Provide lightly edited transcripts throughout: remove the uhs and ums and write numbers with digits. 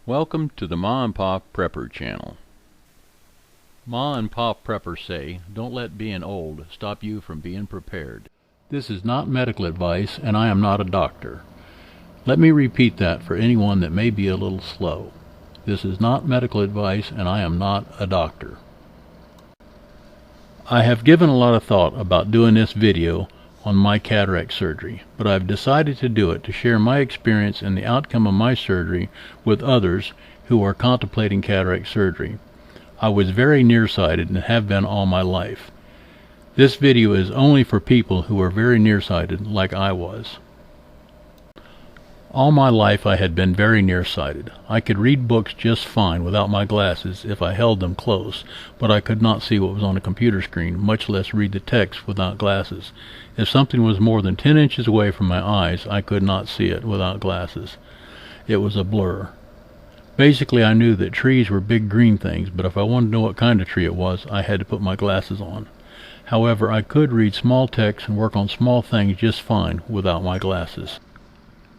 Welcome to the Ma and Pa Prepper channel. Ma and Pa Preppers say, don't let being old stop you from being prepared. This is not medical advice, and I am not a doctor. Let me repeat that for anyone that may be a little slow. This is not medical advice, and I am not a doctor. I have given a lot of thought about doing this video on my cataract surgery, but I've decided to do it to share my experience and the outcome of my surgery with others who are contemplating cataract surgery. I was very nearsighted and have been all my life. This video is only for people who are very nearsighted like I was. All my life I had been very nearsighted. I could read books just fine without my glasses if I held them close, but I could not see what was on a computer screen, much less read the text without glasses. If something was more than 10 inches away from my eyes, I could not see it without glasses. It was a blur. Basically, I knew that trees were big green things, but if I wanted to know what kind of tree it was, I had to put my glasses on. However, I could read small text and work on small things just fine without my glasses.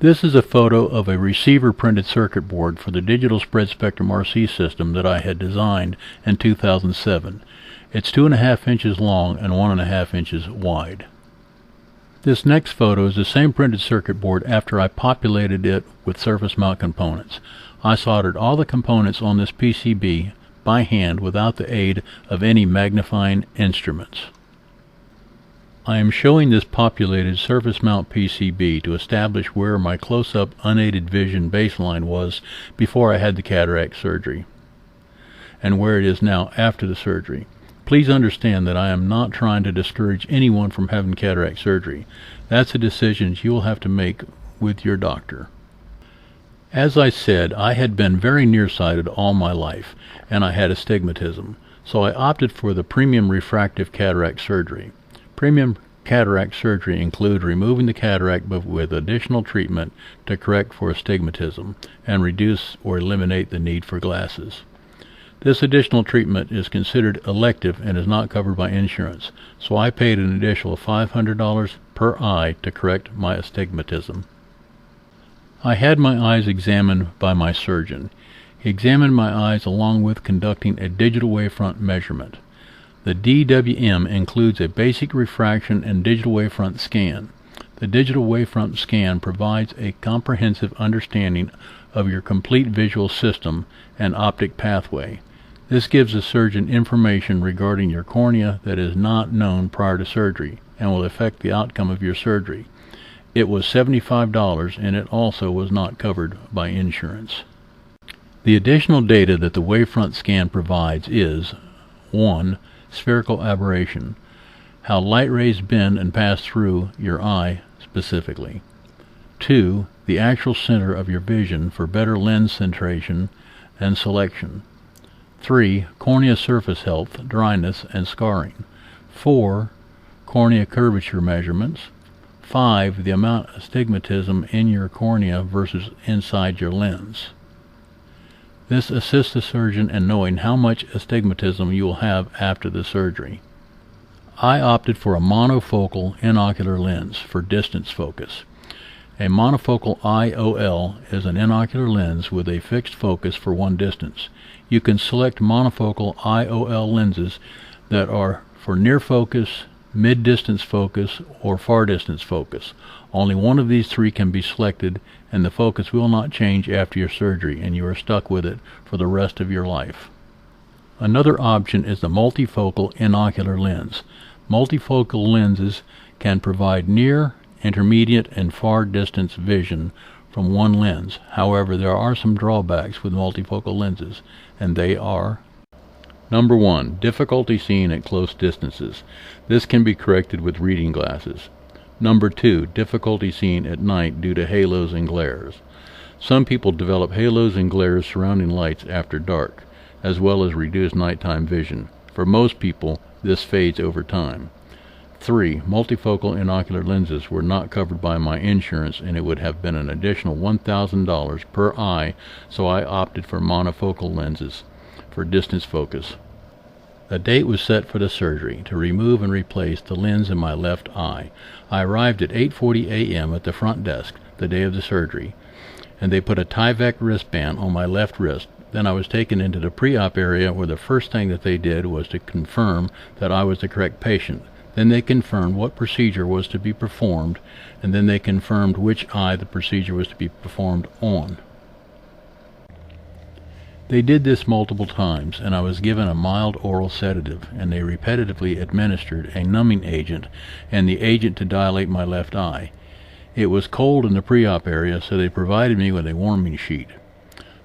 This is a photo of a receiver printed circuit board for the digital spread spectrum RC system that I had designed in 2007. It's 2.5 inches long and 1.5 inches wide. This next photo is the same printed circuit board after I populated it with surface mount components. I soldered all the components on this PCB by hand without the aid of any magnifying instruments. I am showing this populated surface mount PCB to establish where my close-up unaided vision baseline was before I had the cataract surgery, and where it is now after the surgery. Please understand that I am not trying to discourage anyone from having cataract surgery. That's a decision you will have to make with your doctor. As I said, I had been very nearsighted all my life, and I had astigmatism, so I opted for the premium refractive cataract surgery. Premium cataract surgery includes removing the cataract but with additional treatment to correct for astigmatism and reduce or eliminate the need for glasses. This additional treatment is considered elective and is not covered by insurance, so I paid an additional $500 per eye to correct my astigmatism. I had my eyes examined by my surgeon. He examined my eyes along with conducting a digital wavefront measurement. The DWM includes a basic refraction and digital wavefront scan. The digital wavefront scan provides a comprehensive understanding of your complete visual system and optic pathway. This gives the surgeon information regarding your cornea that is not known prior to surgery and will affect the outcome of your surgery. It was $75 and it also was not covered by insurance. The additional data that the wavefront scan provides is 1. Spherical aberration, how light rays bend and pass through your eye specifically. 2. The actual center of your vision for better lens centration and selection. 3. Cornea surface health, dryness, and scarring. 4. Cornea curvature measurements. 5. The amount of astigmatism in your cornea versus inside your lens. This assists the surgeon in knowing how much astigmatism you will have after the surgery. I opted for a monofocal inocular lens for distance focus. A monofocal IOL is an inocular lens with a fixed focus for one distance. You can select monofocal IOL lenses that are for near focus, mid-distance focus, or far distance focus. Only one of these three can be selected, and the focus will not change after your surgery, and you are stuck with it for the rest of your life. Another option is the multifocal inocular lens. Multifocal lenses can provide near, intermediate, and far distance vision from one lens. However, there are some drawbacks with multifocal lenses, and they are: Number 1. Difficulty seeing at close distances. This can be corrected with reading glasses. Number 2. Difficulty seeing at night due to halos and glares. Some people develop halos and glares surrounding lights after dark, as well as reduced nighttime vision. For most people, this fades over time. 3. Multifocal inocular lenses were not covered by my insurance, and it would have been an additional $1,000 per eye, so I opted for monofocal lenses for distance focus. A date was set for the surgery to remove and replace the lens in my left eye. I arrived at 8:40 a.m. at the front desk the day of the surgery, and they put a Tyvek wristband on my left wrist. Then I was taken into the pre-op area, where the first thing that they did was to confirm that I was the correct patient. Then they confirmed what procedure was to be performed, and then they confirmed which eye the procedure was to be performed on. They did this multiple times, and I was given a mild oral sedative, and they repetitively administered a numbing agent and the agent to dilate my left eye. It was cold in the pre-op area, so they provided me with a warming sheet.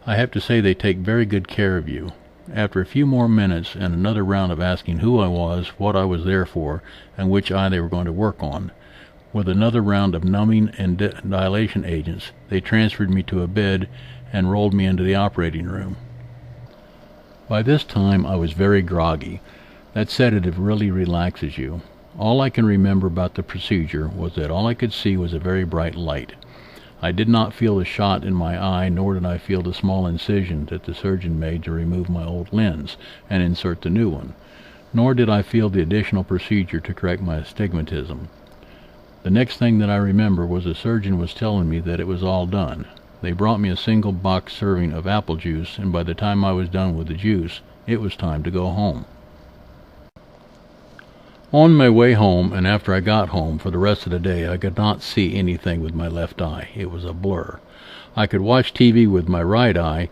I have to say they take very good care of you. After a few more minutes and another round of asking who I was, what I was there for, and which eye they were going to work on, with another round of numbing and dilation agents, they transferred me to a bed and rolled me into the operating room. By this time I was very groggy. That sedative really relaxes you. All I can remember about the procedure was that all I could see was a very bright light. I did not feel the shot in my eye, nor did I feel the small incision that the surgeon made to remove my old lens and insert the new one, nor did I feel the additional procedure to correct my astigmatism. The next thing that I remember was the surgeon was telling me that it was all done. They brought me a single box serving of apple juice, and by the time I was done with the juice, it was time to go home. On my way home, and after I got home, for the rest of the day, I could not see anything with my left eye. It was a blur. I could watch TV with my right eye,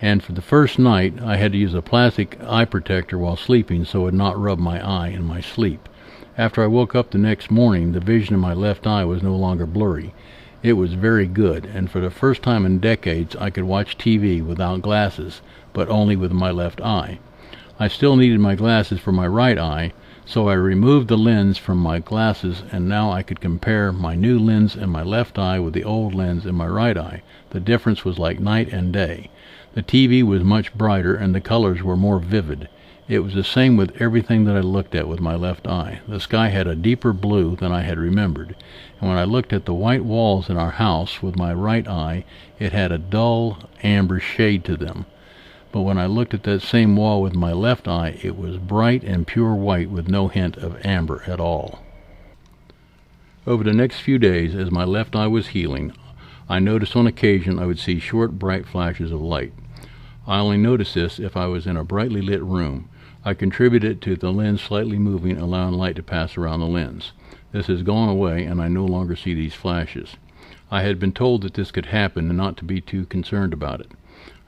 and for the first night, I had to use a plastic eye protector while sleeping so it would not rub my eye in my sleep. After I woke up the next morning, the vision in my left eye was no longer blurry. It was very good, and for the first time in decades, I could watch TV without glasses, but only with my left eye. I still needed my glasses for my right eye, so I removed the lens from my glasses, and now I could compare my new lens in my left eye with the old lens in my right eye. The difference was like night and day. The TV was much brighter, and the colors were more vivid. It was the same with everything that I looked at with my left eye. The sky had a deeper blue than I had remembered, and when I looked at the white walls in our house with my right eye, it had a dull amber shade to them. But when I looked at that same wall with my left eye, it was bright and pure white with no hint of amber at all. Over the next few days, as my left eye was healing, I noticed on occasion I would see short, bright flashes of light. I only noticed this if I was in a brightly lit room. I contributed it to the lens slightly moving, allowing light to pass around the lens. This has gone away, and I no longer see these flashes. I had been told that this could happen and not to be too concerned about it.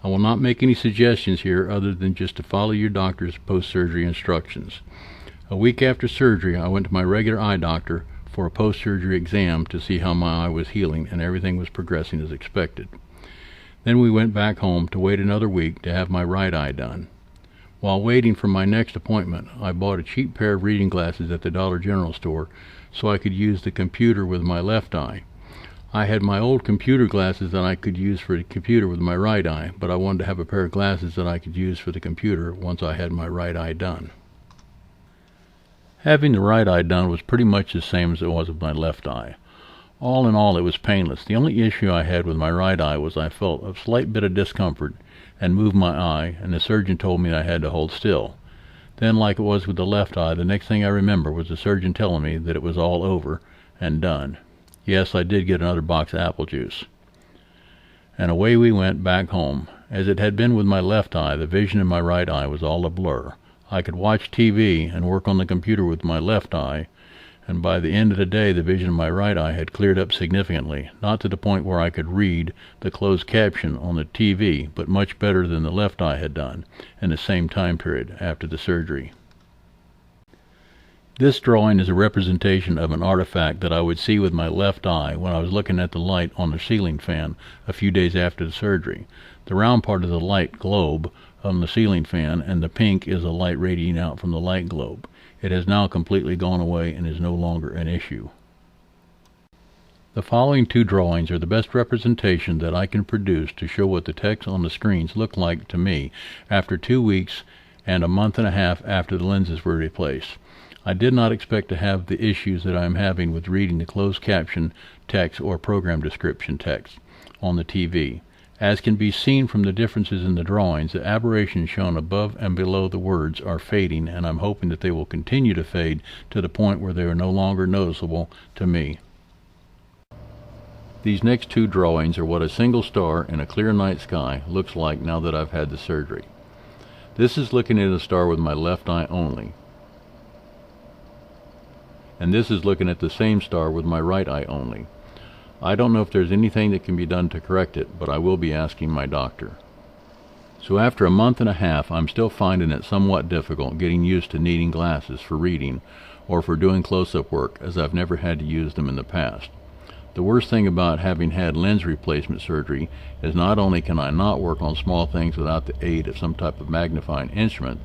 I will not make any suggestions here other than just to follow your doctor's post-surgery instructions. A week after surgery, I went to my regular eye doctor for a post-surgery exam to see how my eye was healing, and everything was progressing as expected. Then we went back home to wait another week to have my right eye done. While waiting for my next appointment, I bought a cheap pair of reading glasses at the Dollar General store so I could use the computer with my left eye. I had my old computer glasses that I could use for the computer with my right eye, but I wanted to have a pair of glasses that I could use for the computer once I had my right eye done. Having the right eye done was pretty much the same as it was with my left eye. All in all, it was painless. The only issue I had with my right eye was I felt a slight bit of discomfort and moved my eye, and the surgeon told me I had to hold still. Then, like it was with the left eye, the next thing I remember was the surgeon telling me that it was all over and done. Yes, I did get another box of apple juice. And away we went back home. As it had been with my left eye, the vision in my right eye was all a blur. I could watch TV and work on the computer with my left eye, and by the end of the day the vision in my right eye had cleared up significantly, not to the point where I could read the closed caption on the TV, but much better than the left eye had done in the same time period after the surgery. This drawing is a representation of an artifact that I would see with my left eye when I was looking at the light on the ceiling fan a few days after the surgery. The round part is a light globe on the ceiling fan, and the pink is a light radiating out from the light globe. It has now completely gone away and is no longer an issue. The following two drawings are the best representation that I can produce to show what the text on the screens look like to me after 2 weeks and a month and a half after the lenses were replaced. I did not expect to have the issues that I am having with reading the closed caption text or program description text on the TV. As can be seen from the differences in the drawings, the aberrations shown above and below the words are fading, and I'm hoping that they will continue to fade to the point where they are no longer noticeable to me. These next two drawings are what a single star in a clear night sky looks like now that I've had the surgery. This is looking at a star with my left eye only, and this is looking at the same star with my right eye only. I don't know if there's anything that can be done to correct it, but I will be asking my doctor. So after a month and a half, I'm still finding it somewhat difficult getting used to needing glasses for reading or for doing close-up work, as I've never had to use them in the past. The worst thing about having had lens replacement surgery is not only can I not work on small things without the aid of some type of magnifying instrument,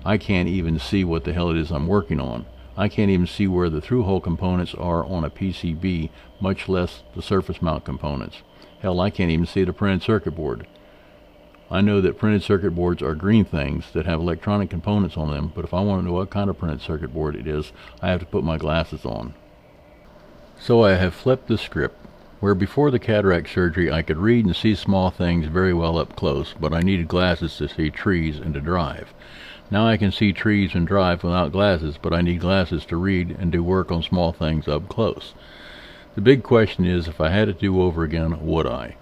I can't even see what the hell it is I'm working on. I can't even see where the through-hole components are on a PCB, much less the surface mount components. Hell, I can't even see the printed circuit board. I know that printed circuit boards are green things that have electronic components on them, but if I want to know what kind of printed circuit board it is, I have to put my glasses on. So I have flipped the script, where before the cataract surgery I could read and see small things very well up close, but I needed glasses to see trees and to drive. Now I can see trees and drive without glasses, but I need glasses to read and do work on small things up close. The big question is, if I had it to do over again, would I?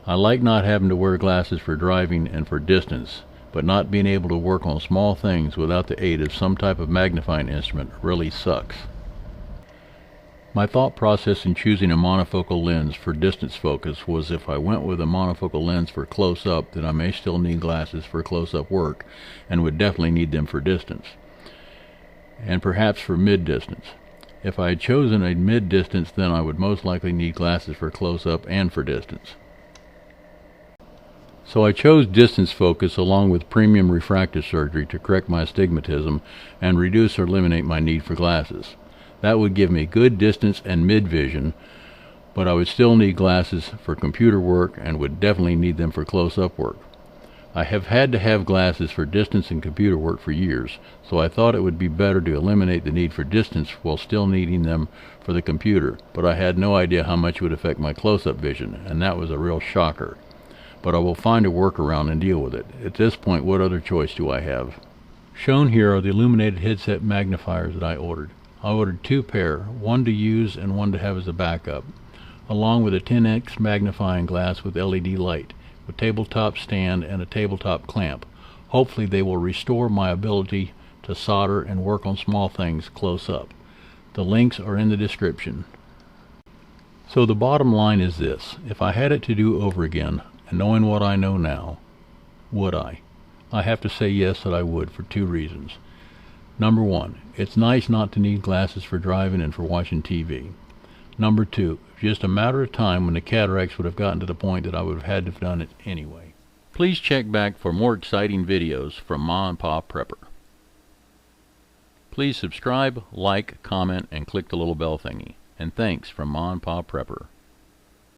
I like not having to wear glasses for driving and for distance, but not being able to work on small things without the aid of some type of magnifying instrument really sucks. My thought process in choosing a monofocal lens for distance focus was, if I went with a monofocal lens for close-up, then I may still need glasses for close-up work, and would definitely need them for distance, and perhaps for mid-distance. If I had chosen a mid-distance, then I would most likely need glasses for close-up and for distance. So I chose distance focus along with premium refractive surgery to correct my astigmatism and reduce or eliminate my need for glasses. That would give me good distance and mid-vision, but I would still need glasses for computer work and would definitely need them for close-up work. I have had to have glasses for distance and computer work for years, so I thought it would be better to eliminate the need for distance while still needing them for the computer, but I had no idea how much it would affect my close-up vision, and that was a real shocker. But I will find a workaround and deal with it. At this point, what other choice do I have? Shown here are the Illuminated headset magnifiers that I ordered. I ordered two pair, one to use and one to have as a backup, along with a 10x magnifying glass with LED light, a tabletop stand, and a tabletop clamp. Hopefully they will restore my ability to solder and work on small things close up. The links are in the description. So the bottom line is this: if I had it to do over again, and knowing what I know now, would I? I have to say yes, that I would, for two reasons. Number one, it's nice not to need glasses for driving and for watching TV. Number two, it's just a matter of time when the cataracts would have gotten to the point that I would have had to have done it anyway. Please check back for more exciting videos from Ma and Pa Prepper. Please subscribe, like, comment, and click the little bell thingy. And thanks from Ma and Pa Prepper.